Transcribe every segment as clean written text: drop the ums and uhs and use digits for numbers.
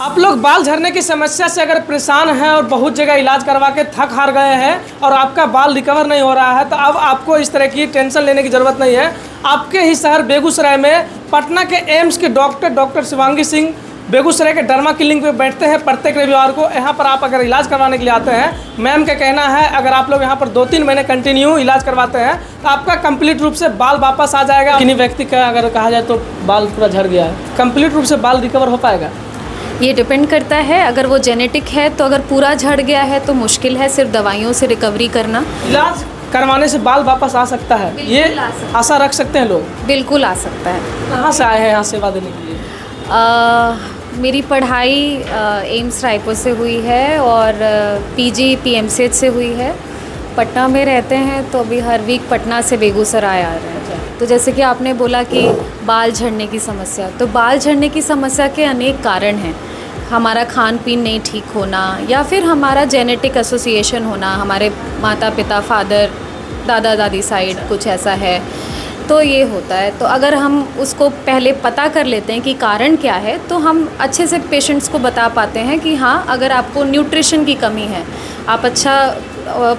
आप लोग बाल झड़ने की समस्या से अगर परेशान हैं और बहुत जगह इलाज करवा के थक हार गए हैं और आपका बाल रिकवर नहीं हो रहा है, तो अब आपको इस तरह की टेंशन लेने की ज़रूरत नहीं है। आपके ही शहर बेगूसराय में पटना के एम्स के डॉक्टर शिवांगी सिंह बेगूसराय के डर्मा क्लिनिक पे बैठते हैं प्रत्येक रविवार को। यहाँ पर आप अगर इलाज करवाने के लिए आते हैं, मैम का कहना है अगर आप लोग यहाँ पर 2-3 महीने कंटिन्यू इलाज करवाते हैं तो आपका कंप्लीट रूप से बाल वापस आ जाएगा। किन्हीं व्यक्ति का अगर कहा जाए तो बाल पूरा झड़ गया है, कंप्लीट रूप से बाल रिकवर हो पाएगा? ये डिपेंड करता है। अगर वो जेनेटिक है तो अगर पूरा झड़ गया है तो मुश्किल है सिर्फ दवाइयों से रिकवरी करना। इलाज करवाने से बाल वापस आ सकता है, ये आशा रख सकते हैं लोग? बिल्कुल आ सकता है। कहाँ से आए हैं यहाँ सेवा देने के लिए? मेरी पढ़ाई एम्स रायपुर से हुई है और पीजी पीएमसीएच से हुई है। पटना में रहते हैं तो अभी हर वीक पटना से बेगूसराय आ रहे हैं। तो जैसे कि आपने बोला कि बाल झड़ने की समस्या, तो बाल झड़ने की समस्या के अनेक कारण हैं। हमारा खान पीन नहीं ठीक होना या फिर हमारा जेनेटिक एसोसिएशन होना, हमारे माता पिता फादर दादा दादी साइड कुछ ऐसा है तो ये होता है। तो अगर हम उसको पहले पता कर लेते हैं कि कारण क्या है तो हम अच्छे से पेशेंट्स को बता पाते हैं कि हाँ, अगर आपको न्यूट्रिशन की कमी है, आप अच्छा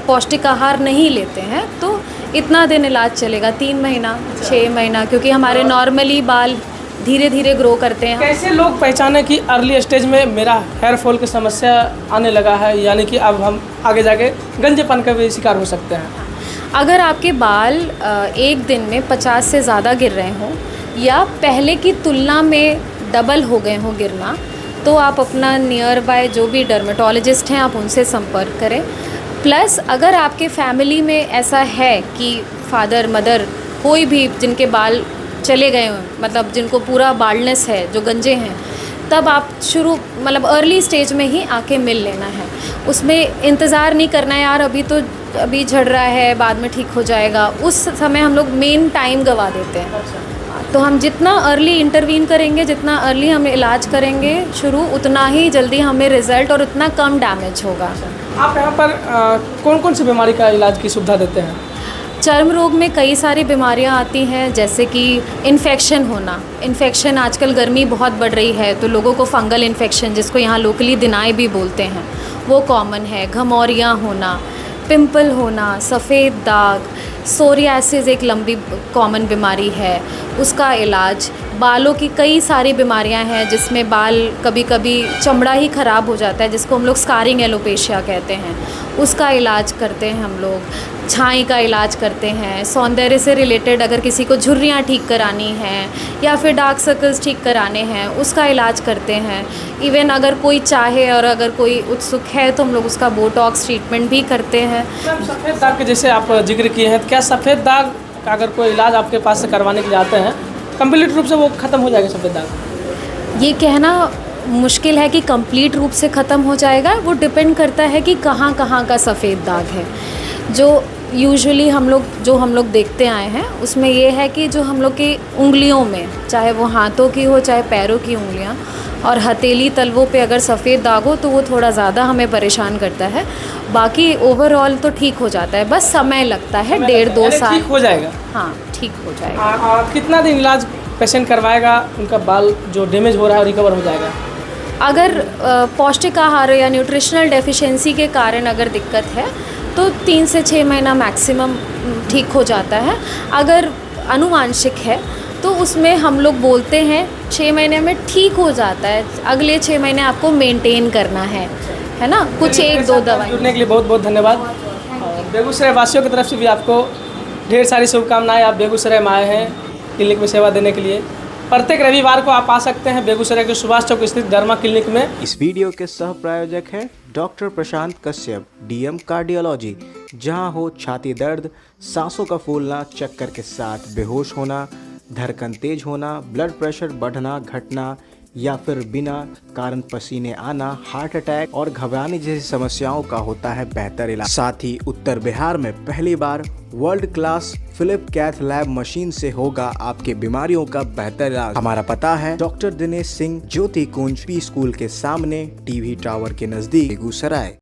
पौष्टिक आहार नहीं लेते हैं तो इतना दिन इलाज चलेगा, 3 महीना 6 महीना, क्योंकि हमारे नॉर्मली बाल धीरे धीरे ग्रो करते हैं। कैसे लोग पहचाने कि अर्ली स्टेज में मेरा हेयर फॉल की समस्या आने लगा है, यानी कि अब हम आगे जाके गंजेपन का भी शिकार हो सकते हैं? अगर आपके बाल एक दिन में 50 से ज़्यादा गिर रहे हों या पहले की तुलना में डबल हो गए हों गिरना, तो आप अपना नियर बाय जो भी डर्मेटोलॉजिस्ट हैं आप उनसे संपर्क करें। प्लस अगर आपके फैमिली में ऐसा है कि फादर मदर कोई भी जिनके बाल चले गए हों, मतलब जिनको पूरा बाल्डनेस है, जो गंजे हैं, तब आप मतलब अर्ली स्टेज में ही आके मिल लेना है। उसमें इंतज़ार नहीं करना है यार अभी झड़ रहा है बाद में ठीक हो जाएगा, उस समय हम लोग मेन टाइम गवा देते हैं। तो हम जितना अर्ली इंटरवीन करेंगे, जितना अर्ली हम इलाज करेंगे उतना ही जल्दी हमें रिज़ल्ट और उतना कम डैमेज होगा। आप यहाँ पर कौन कौन सी बीमारी का इलाज की सुविधा देते हैं? चर्म रोग में कई सारी बीमारियां आती हैं, जैसे कि इन्फेक्शन होना। इन्फेक्शन आजकल गर्मी बहुत बढ़ रही है तो लोगों को फंगल इन्फेक्शन, जिसको यहाँ लोकली दिनाई भी बोलते हैं, वो कॉमन है। घमौरियाँ होना, पिंपल होना, सफ़ेद दाग, सोरियासिस एक लंबी कॉमन बीमारी है, उसका इलाज। बालों की कई सारी बीमारियां हैं जिसमें बाल कभी कभी चमड़ा ही ख़राब हो जाता है, जिसको हम लोग स्कारिंग एलोपेशिया कहते हैं, उसका इलाज करते हैं हम लोग। छाई का इलाज करते हैं। सौंदर्य से रिलेटेड अगर किसी को झुर्रियाँ ठीक करानी हैं या फिर डार्क सर्कल्स ठीक कराने हैं, उसका इलाज करते हैं। इवन अगर कोई चाहे और अगर कोई उत्सुक है तो हम लोग उसका बोटॉक्स ट्रीटमेंट भी करते हैं। सफ़ेद दाग के जैसे आप जिक्र किए हैं, तो क्या सफ़ेद दाग का अगर कोई इलाज आपके पास से करवाने के लिए आते हैं, कंप्लीट रूप से वो ख़त्म हो जाएगा सफ़ेद दाग? ये कहना मुश्किल है कि कंप्लीट रूप से ख़त्म हो जाएगा। वो डिपेंड करता है कि कहाँ कहाँ का सफ़ेद दाग है। जो यूजुअली हम लोग देखते आए हैं उसमें ये है कि जो हम लोग की उंगलियों में, चाहे वो हाथों की हो चाहे पैरों की उंगलियां और हथेली तलवों पे अगर सफ़ेद दाग हो तो वो थोड़ा ज़्यादा हमें परेशान करता है। बाकी ओवरऑल तो ठीक हो जाता है, बस समय लगता है, 1.5-2 साल। ठीक हो जाएगा? हाँ, ठीक हो जाएगा। और कितना दिन इलाज पेशेंट करवाएगा, उनका बाल जो डैमेज हो रहा है रिकवर हो जाएगा? अगर पौष्टिक आहार या न्यूट्रिशनल डेफिशिएंसी के कारण अगर दिक्कत है तो 3 से 6 महीना मैक्सिमम ठीक हो जाता है। अगर आनुवांशिक है तो उसमें हम लोग बोलते हैं 6 महीने में ठीक हो जाता है, अगले 6 महीने आपको मेंटेन करना है ना, कुछ 1-2 दवाई। जुड़ने के लिए बहुत बहुत धन्यवाद। बेगूसराय वासियों की तरफ से भी आपको ढेर सारी शुभकामनाएं। आप बेगूसराय में आए हैं क्लिनिक में सेवा देने के लिए। प्रत्येक रविवार को आप आ सकते हैं बेगूसराय के सुभाष चौक स्थित डर्मा क्लिनिक में। इस वीडियो के सह प्रायोजक हैं डॉक्टर प्रशांत कश्यप, डीएम कार्डियोलॉजी। जहां हो छाती दर्द, सांसों का फूलना, चक्कर के साथ बेहोश होना, धड़कन तेज होना, ब्लड प्रेशर बढ़ना घटना या फिर बिना कारण पसीने आना, हार्ट अटैक और घबराने जैसी समस्याओं का होता है बेहतर इलाज। साथ ही उत्तर बिहार में पहली बार world class Philips cath lab machine से होगा आपके बीमारियों का बेहतर इलाज। हमारा पता है डॉक्टर दिनेश सिंह, ज्योति कुंज, पी स्कूल के सामने, टीवी टावर के नजदीक, बेगूसराय।